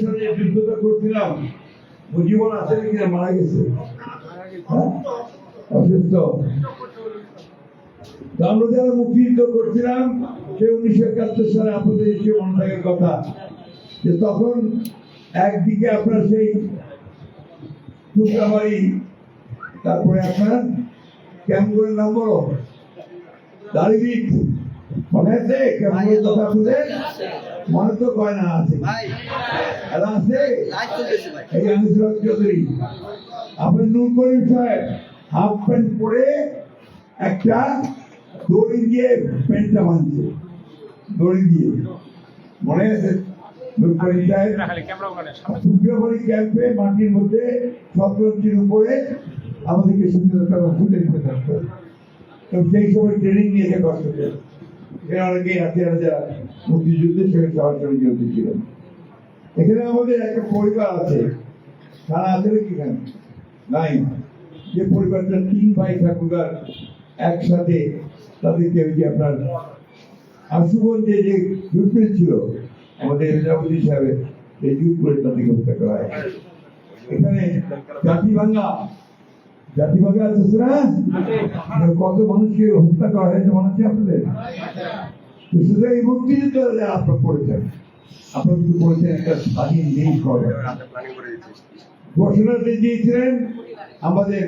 সাথে যুদ্ধটা করছিলাম, জীবন আছে কিনা মারা গেছে, অসুস্থ। আমরা যারা মুক্তিযুদ্ধ করছিলাম সে 1971 সালে আপনাদের যে মনে থাকার কথা, যে তখন একদিকে আপনার সেই টুকরাবাড়ি, তারপরে আপনার ক্যাম্পগুলোর নাম বলো, দাড়িবিট, মনে আছে ক্যাম্পগুলোর কথা আপনাদের? মনে তো কয় না, আছে আছে এই আনিসুল চৌধুরী, আপনার নূর করিম সাহেব হাফ প্যান্ট পরে একটা দড়ি দিয়ে প্যান্টটা বাঁধছে, দড়ি দিয়ে, মনে আছে? নূর করিম সাহেব টুকরাবাড়ি ক্যাম্পে মাটির মধ্যে শতরঞ্জির উপরে আমাদেরকে সুন্দরতা ফুটে দিতে থাকতো। সেই সময় ট্রেনিং নিয়েছে কষ্ট করে, অনেকেই হাতিয়ারা যারা মুক্তিযুদ্ধের সঙ্গে সরাসরি জড়িত ছিলেন। এখানে আমাদের একটা পরিবার আছে, তারা আছে কিখানে নাই, যে পরিবারটা 3 ভাই ঠাকুরগার একসাথে, তাদেরকে ওই যে আপনার আশুগঞ্জে যে যুদ্ধ ছিল আমাদের এলাহাবাদী সাহেবের, এই যুদ্ধ করে তাদেরকে হত্যা করা হয়। এখানে জাতিভাঙ্গা আছে না, কত মানুষকে হত্যা করা হয়েছে মনে হচ্ছে আপনাদের? শুধু এই মুক্তিযুদ্ধ আপনার পড়েছেন, আপনার কিন্তু পড়েছেন একটা স্বাধীন দেশ করবেন, ঘোষণা দিয়েছিলেন আমাদের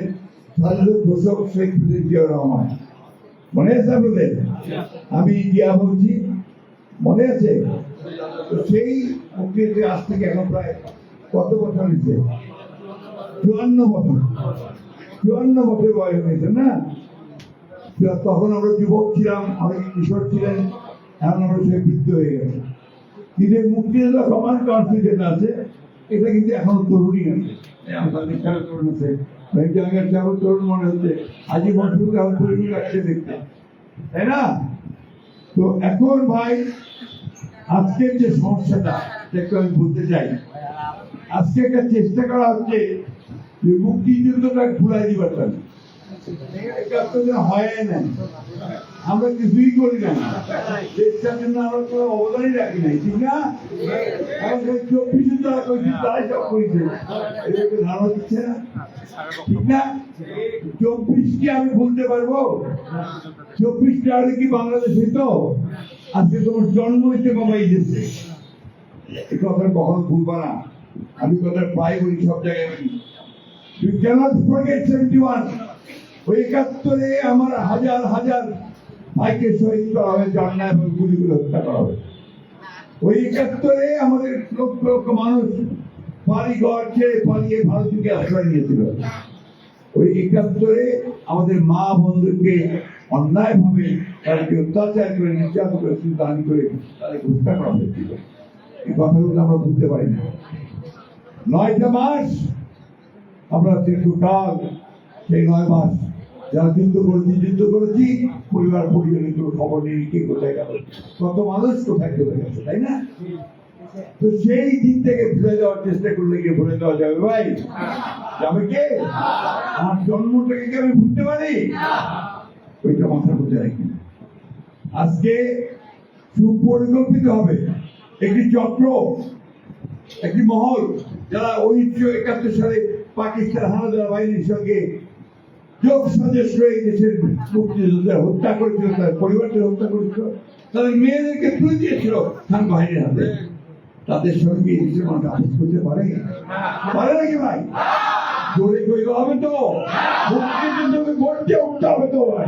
স্বাধীনতা ঘোষক শেখ মুজিবুর জিয়াউর রহমান, মনে আছে আপনাদের? আমি জিয়া বলছি, মনে আছে? তো সেই মুক্তিযুদ্ধ আজ থেকে এখন প্রায় কত বছর হয়েছে? 54 বছর বয়স হয়েছে না? তখন আমরা যুবক ছিলাম, অনেক কিশোর ছিলেন, এখন আমরা সে বৃদ্ধ হয়ে গেছে। কিন্তু মুক্তিযুদ্ধ সমান কনফিডেন্ট আছে, এটা কিন্তু এখনো তরুণী আছে, তরুণ আছে, তরুণ মনে হচ্ছে, আজি মজবুত এখন তরুণী লাগছে দেখতে, তাই না? তো এখন ভাই আজকের যে সমস্যাটা দেখতে আমি বলতে চাই, আজকে একটা চেষ্টা করা হচ্ছে যে মুক্তিযুদ্ধটা ঘুরাই দিবার জন্য। হয় নাই, আমরা কিছুই করি না, দেশটার জন্য আমরা কোনো অবদানই রাখি নাই, ঠিক না? 24 তারা করেছি, তারাই সব করেছে, এদেরকে ধারণা দিচ্ছে না, ঠিক না? 24 কি আমি ভুলতে পারবো? 24 হলে কি বাংলাদেশ হইতো? আজকে তোমার জন্ম হইতে বাবা এই দেশে, এই কথা কখনো ভুলবা না। আমি কথা প্রায় বলি, সব জায়গায় বলি, you cannot forget 71. ওই 71-এ আমার হাজার হাজার ভাইকে শহীদ করা হয়েছে, অন্যায় এবং গুলি করে হত্যা করা হয়েছে। ওই 71-এ আমাদের লক্ষ লক্ষ মানুষ বাড়ি ঘর ছেড়ে পালিয়ে ভারতকে আশ্রয় নিয়েছিল। ওই 71-এ আমাদের মা বন্ধুকে অন্যায় ভাবে তাদেরকে অত্যাচার করে, নির্যাতন করে, দান করে তাদেরকে হত্যা করা হয়েছিল। এই কথাগুলো আমরা বুঝতে পারি না। 9টা মাস আমরা দীর্ঘকাল, সেই 9 মাস যারা যুদ্ধ করেছি, পরিবার পরিজনের কোনো খবর নেই, কে কোথায় গেল, কত মানুষ কোথায় চলে গেছে, তাই না? তো সেই দিন থেকে ভুলে যাওয়ার চেষ্টা করলে গিয়ে ভুলে দেওয়া যাবে ভাই? যাবে কে? আমার জন্মটাকে কি আমি ভুলতে পারি? ওইটা মাথার মধ্যে রাখি। আজকে সুপরিকল্পিত হবে একটি চক্র, একটি মহল, যারা 1971 সালে পাকিস্তান হানাদার বাহিনীর সঙ্গে যোগ সাজেশ করে দেশের মুক্তিযোদ্ধা হত্যা করেছিল, তার পরিবারকে হত্যা করেছিল, তাদের মেয়েদেরকে তুলে দিয়েছিল খান বাহিনীর হাতে। তাদের সঙ্গে দেশের মানুষ আপোষ করতে পারে নাকি ভাই? জোরে কইতে হবে তো, মুক্তিযুদ্ধকে গড়তে উঠতে হবে তো ভাই।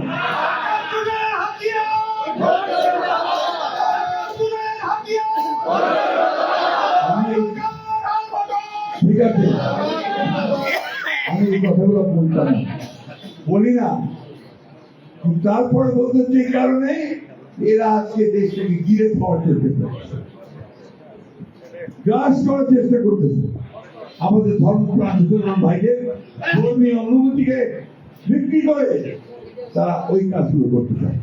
ঠিক আছে, আমি এই কথাগুলো বলতাম না, বলি না, তারপরে বলতে হচ্ছে এই কারণে এরা আজকে দেশটাকে গিরে খাওয়ার চেষ্টা করছে, গ্রাস করার চেষ্টা করতেছে। আমাদের ধর্মপ্রাণ মুসলমান ভাইদের ধর্মীয় অনুভূতিকে বিক্রি করে তারা ওই কাজগুলো করতে চায়।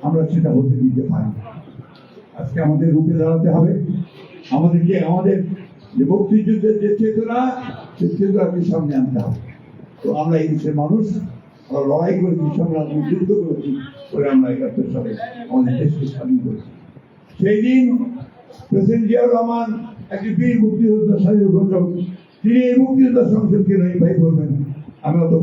আমরা সেটা হতে দিতে পারি না। আজকে আমাদের রুখে দাঁড়াতে হবে, আমাদেরকে আমাদের যে মুক্তিযুদ্ধের যে চেতনা, সেই চেতনাকে সামনে আনতে হবে। তো আমরা এই দেশের মানুষ, আমরা লড়াই করেছি, সংগ্রাম যুদ্ধ করেছি, করে আমরা 71 সালে আমাদের দেশকে স্বাধীন করেছি। সেই দিন প্রেসিডেন্ট জিয়াউর রহমান একটি বীর মুক্তিযোদ্ধা স্বাধীন ঘোষক, তিনি এই মুক্তিযোদ্ধা সংসদকে নাই ভাই বলবেন। আমি অত